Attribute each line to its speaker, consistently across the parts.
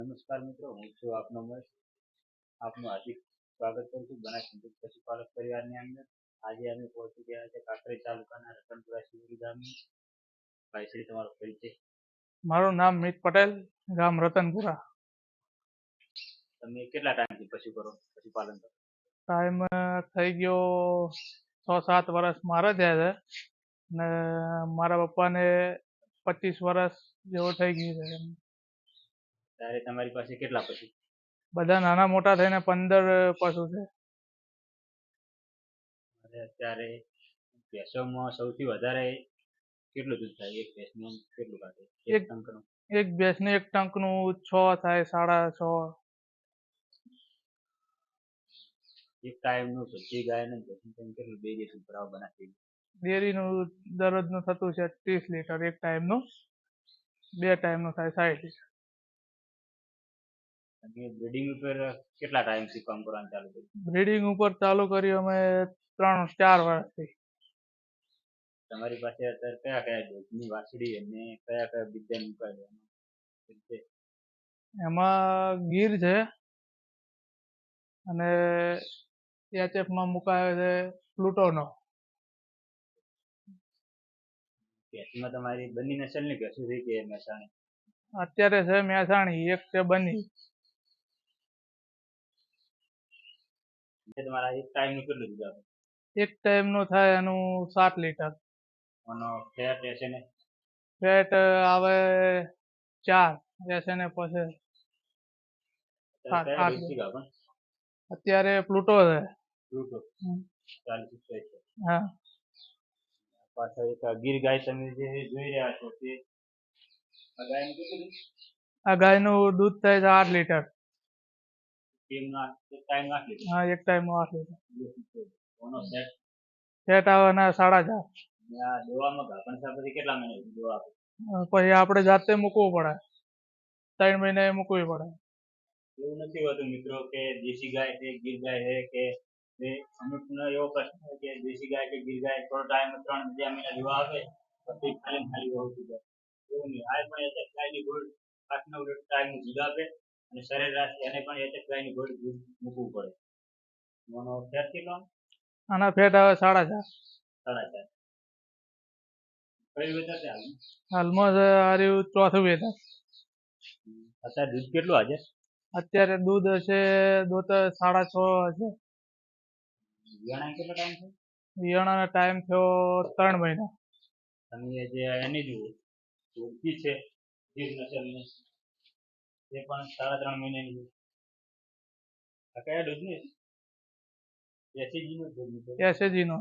Speaker 1: નમસ્કાર મિત્રો, હું છું આપનો મહેશ. આપનું હાર્દિક સ્વાગત કરું છું બનાસકાંઠા પશુપાલક પરિવારની અંદર. આજે અમે પહોંચી ગયા છે કાંકરેજ તાલુકાના રતનપુરા શિવરી ગામે. ભાઈ શ્રી, તમારો પરિચય.
Speaker 2: મારું નામ મિત પટેલ, ગામ રતનપુરા.
Speaker 1: તમે કેટલા ટાઈમથી પશુપાલન કરો?
Speaker 2: ટાઈમ થઈ ગયો 6-7 વર્ષ મારે થયા છે ને મારા પપ્પાને 25 વર્ષ જેવો થઈ ગયું છે.
Speaker 1: ત્યારે તમારી પાસે કેટલા પશુ?
Speaker 2: બધા નાના મોટા થઈને 15 પશુ છે.
Speaker 1: અને અત્યારે ભેંસોમાં સૌથી વધારે કેટલું દૂધ થાય? એક ભેંસનું કેટલું કાઢે? એક ટંકનું?
Speaker 2: એક ભેંસને એક ટંકનું 6 થાય, 6.5.
Speaker 1: એક ટાઈમનું બધી ગાયને ભેંસનું કેટલું બે દિવસ ઉપર બનાવી?
Speaker 2: ડેરીનું દરરોજનું થતું છે 30 લીટર એક ટાઈમનું. 2 ટાઈમનું થાય 60 લીટર.
Speaker 1: તમે બ્રીડિંગ ઉપર કેટલા ટાઈમથી કામ કરવાનું ચાલુ કર્યું?
Speaker 2: બ્રીડિંગ ઉપર ચાલુ કર્યું અમે 3-4 વર્ષથી.
Speaker 1: તમારી પાસે અત્યારે કયા કયા દૂધની વાછડી અને કયા કયા બીજા મુકાય?
Speaker 2: એમાં ગીર છે અને એચએફમાં મુકાયો છે પ્લુટોનો.
Speaker 1: ભેંસમાં તમારી બંને નસલની ભેંસો છે કે મહેસાણી?
Speaker 2: અત્યારે છે મહેસાણી, એક છે બની.
Speaker 1: તમારા એક ટાઈમનું કેટલું દૂધ આપે?
Speaker 2: એક ટાઈમનું થાય એનું 7 લીટર.
Speaker 1: અને ફેટ હશે ને?
Speaker 2: ફેટ આવે 4, એસએને પછી 8 લીટર. અત્યારે પ્લુટો છે.
Speaker 1: પ્લુટો 40 છે.
Speaker 2: હા.
Speaker 1: પાછળ એક ગીર ગાય તમે જે જોઈ રહ્યા છો તે આ ગાયનું કેટલું?
Speaker 2: આ ગાયનું દૂધ થાય છે 8 લીટર.
Speaker 1: એક ટાઈમનું 8 લીટર?
Speaker 2: હા, એક ટાઈમનું 8 લીટર.
Speaker 1: ઓનો ફેટ?
Speaker 2: ફેટ આવે ને 4.5.
Speaker 1: આ દોવામાં ગાભણ થયા પછી કેટલા મહિને દોવા આપે?
Speaker 2: પછી આપણે જાતે મૂકવું પડે, 3 મહિને મૂકવી પડે.
Speaker 1: એવું નથી હોતું મિત્રો કે દેશી ગાય છે, ગીર ગાય છે કે અમુકનો એવો પ્રશ્ન હોય કે દેશી ગાય કે ગીર ગાય થોડો ટાઈમ 3 મહિના દોવા આપે પછી ખાલી હોતું જાય. એવું નહીં, આ પણ એક ગાયની ગોળ 8-9 ટાઈમનું દૂધ આપે અને સરેરાશ એને પણ એક ગાયની ગોળ દૂધ મૂકવું પડે. એનો ફેટ કેટલો?
Speaker 2: આના ફેટ આવે 4.5.
Speaker 1: 4.5. કઈ વેચાશે
Speaker 2: હાલમાં આ રહ્યું ચોથું વેચાર.
Speaker 1: અત્યારે દૂધ કેટલું આજે?
Speaker 2: અત્યારે દૂધ હશે 6.5 હશે.
Speaker 1: વિયાણા કેટલો ટાઈમ છે?
Speaker 2: વિયાણાનો ટાઈમ થયો 3 મહિના.
Speaker 1: તમે જે એની ઓળખી છે ગીર નસલની તે પણ 3.5 મહિનાની છે. આ કયા દૂધની? એસએજીનો દૂધ.
Speaker 2: એસએજીનો.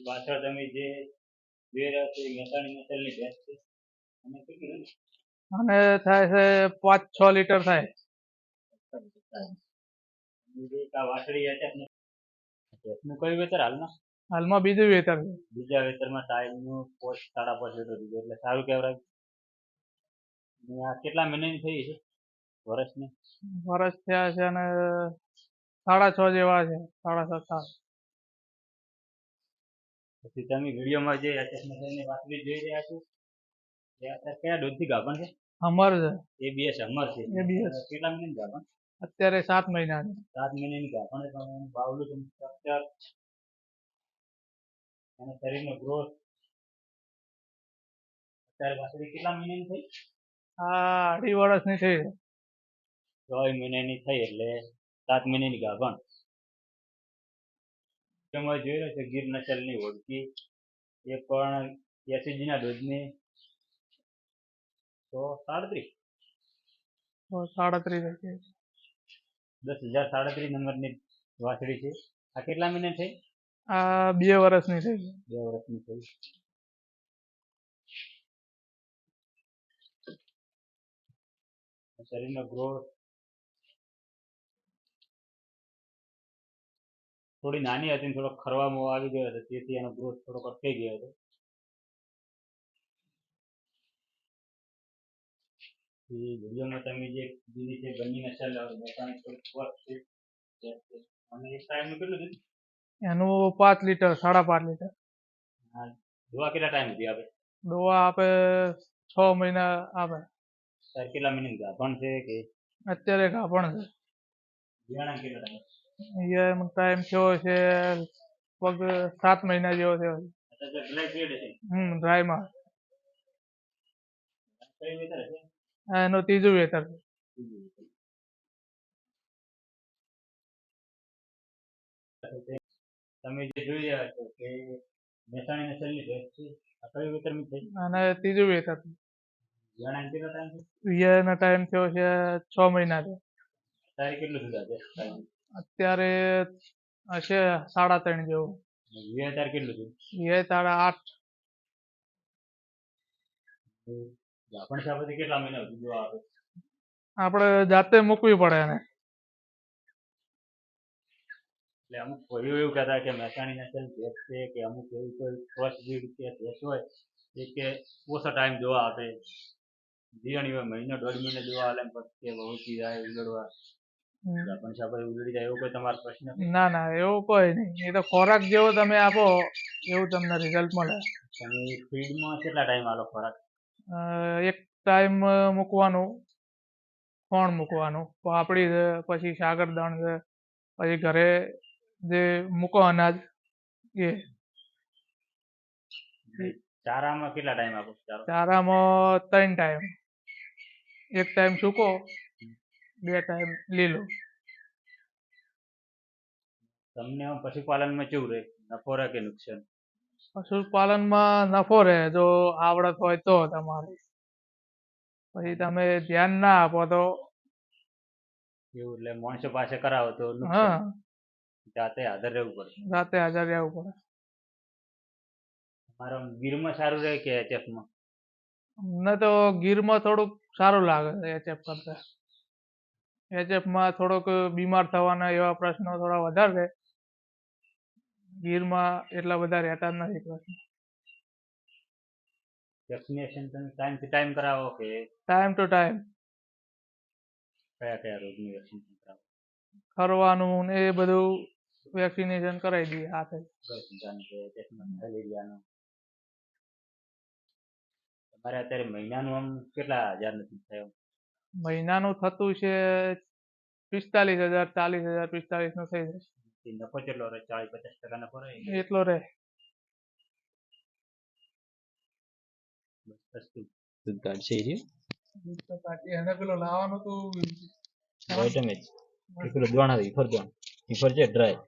Speaker 1: પાછળ તમે જે જોઈ રહ્યા છો એ મહેસાણી નસલની ભેંસ છે. અને કેટલું?
Speaker 2: અને થાય છે 5-6 લીટર થાય.
Speaker 1: વાછડી ભેંસનું કયું વેતર હાલમાં?
Speaker 2: હાલમાં બીજું વેતર છે.
Speaker 1: બીજા વેતરમાં ટાઈમનું 5-5.5 લીટર દીધું એટલે સારું કહેવાય. આ કેટલા મહિનાની થઈ છે? વર્ષની?
Speaker 2: વર્ષ થયા છે અને 6.5 જેવા છે, 6.5-7.
Speaker 1: પછી તમે વિડીયોમાં જે એચએફની વાછડી જોઈ રહ્યા છો એ અત્યારે કયા દૂધથી ગાભણ છે?
Speaker 2: અમર છે.
Speaker 1: એબીએસ અમર છે.
Speaker 2: એબીએસ.
Speaker 1: કેટલા મહિનાની ગાભણ?
Speaker 2: અત્યારે 7 મહિનાની.
Speaker 1: 7 મહિનાની ગાભણ છે. પણ બાવલું સ્ટ્રક્ચર અને શરીરનો ગ્રોથ અત્યારે વાછડી કેટલા મહિનાની થઈ?
Speaker 2: આ 2.5 વર્ષની થઈ છે.
Speaker 1: 6 મહિનાની થઈ એટલે 7 મહિનાની ગાભણ. તેમાં જોઈ રહ્યો છે ગીર નસલની હોડકી એ પણ એસએજીના દૂધની 137.
Speaker 2: 37.
Speaker 1: 10,037 નંબરની વાછડી છે. આ કેટલા મહિને થઈ?
Speaker 2: આ 2 વર્ષની થઈ.
Speaker 1: 2 વર્ષની થઈ. શરીરનો ગ્રોથ થોડી નાની હતી, થોડો ખરવામાં આવી ગયો હતો તેથી એનો ગ્રોથ થોડો અટકાઈ ગયો હતો. વિડીયોમાં તમે જે બીજી છે બંને નસલ અને એક ટાઈમનું કેટલું દૂધ?
Speaker 2: એનું 5 લીટર, 5.5 લીટર.
Speaker 1: હા, દવા કેટલા ટાઈમ સુધી આપે?
Speaker 2: દવા આપે 6 મહિના આપે.
Speaker 1: તાર કેટલા મહિનાની ગાભણ છે કે
Speaker 2: અત્યારે ગાભણ છે.
Speaker 1: વિયાણા કેટલા ટાઈમ
Speaker 2: એનો ટાઈમ થયો છે લગભગ 7 મહિના જેવો થયો છે.
Speaker 1: અત્યારે ડ્રાય પીરિયડ છે
Speaker 2: ડ્રાયમાં.
Speaker 1: કઈ વેતર છે
Speaker 2: એનો ત્રીજું વેતર છે.
Speaker 1: તમે જે જોઈ રહ્યા છો કે મહેસાણી નસલની ભેંસ છે આ કઈ વેતરની છે
Speaker 2: અને ત્રીજું વેતર છે.
Speaker 1: વિયાણા કેટલો ટાઈમ છે
Speaker 2: એનો ટાઈમ થયો છે 6 મહિના છે.
Speaker 1: તારે કેટલું સુધા છે
Speaker 2: અત્યારે હશે 3.5 જેવું.
Speaker 1: વિયા તાર કેટલું છે
Speaker 2: એ 8.5.
Speaker 1: ગાભણ છે પછી કેટલા મહિના સુધી દવા આપે
Speaker 2: આપણે જાતે મૂકવી પડે એને.
Speaker 1: એટલે અમુક ભાઈઓ એવું કહેતા કે મહેસાણી નસલ ભેંસ છે કે અમુક એવું કોઈ ક્રોસ બ્રીડ કે ભેંસ હોય એ કે ઓછો ટાઈમ દવા આપે જીવણી હોય મહિનો 1.5 મહિને દવા આલે પછી ઓછી જાય ઉલડવા ગાભણ છે પછી ઉલડી જાય એવો કોઈ તમારો પ્રશ્ન
Speaker 2: ના ના એવું કોઈ નહીં. એ તો ખોરાક જેવો તમે આપો એવું તમને રિઝલ્ટ મળે.
Speaker 1: તમે ફીડમાં કેટલા ટાઈમ આલો ખોરાક
Speaker 2: એક ટાઈમ મૂકવાનું ખોણ મૂકવાનું પાપડી છે પછી સાગરદાણ છે પછી ઘરે જે મૂકો અનાજ એ.
Speaker 1: ચારામાં કેટલા ટાઈમ આપો ચારો
Speaker 2: ચારામાં 3 ટાઈમ. એક ટાઈમ સૂકો 2 ટાઈમ લીલો.
Speaker 1: તમને આમ પશુપાલનમાં કેવું રહે નફો રહે કે નુકસાન
Speaker 2: પશુપાલનમાં નફો રહે જો આવડત હોય તો તમારી. પછી તમે ધ્યાન ના આપો તો
Speaker 1: એવું એટલે માણસો પાસે કરાવો તો નુકસાન જાતે હાજર રહેવું પડે
Speaker 2: જાતે હાજર રહેવું પડે.
Speaker 1: તમારા ગીરમાં સારું રહે કે એચએફમાં
Speaker 2: અમને તો ગીરમાં થોડુંક સારું લાગે છે એચએફ કરતા. એચએફમાં થોડોક બીમાર થવાના એવા પ્રશ્નો થોડા વધારે છે. ગીરમાં એટલા બધા રહેતા નથી પ્રશ્નો.
Speaker 1: વેક્સિનેશન તમે ટાઈમથી ટાઈમ કરાવો કે
Speaker 2: ટાઈમ ટુ ટાઈમ.
Speaker 1: કયા કયા રોગની વેક્સિનેશન કરાવો
Speaker 2: ખરવાનું ને એ બધું વેક્સિનેશન કરાવી દઈએ હાથે.
Speaker 1: મેલેરિયાનું તમારે અત્યારે મહિનાનું આમ કેટલા હજાર નથી થયો
Speaker 2: મહિનાનું થતું છે 45,000 40,000 45 નું થઈ જાય.
Speaker 1: નફો કેટલો રહે 40-50% નફો રહે
Speaker 2: એટલો રહે.
Speaker 1: દૂધ કાઢશે
Speaker 2: એને પેલો લાવવાનું તો
Speaker 1: પેલો દોણા ઇફર છે ડ્રાય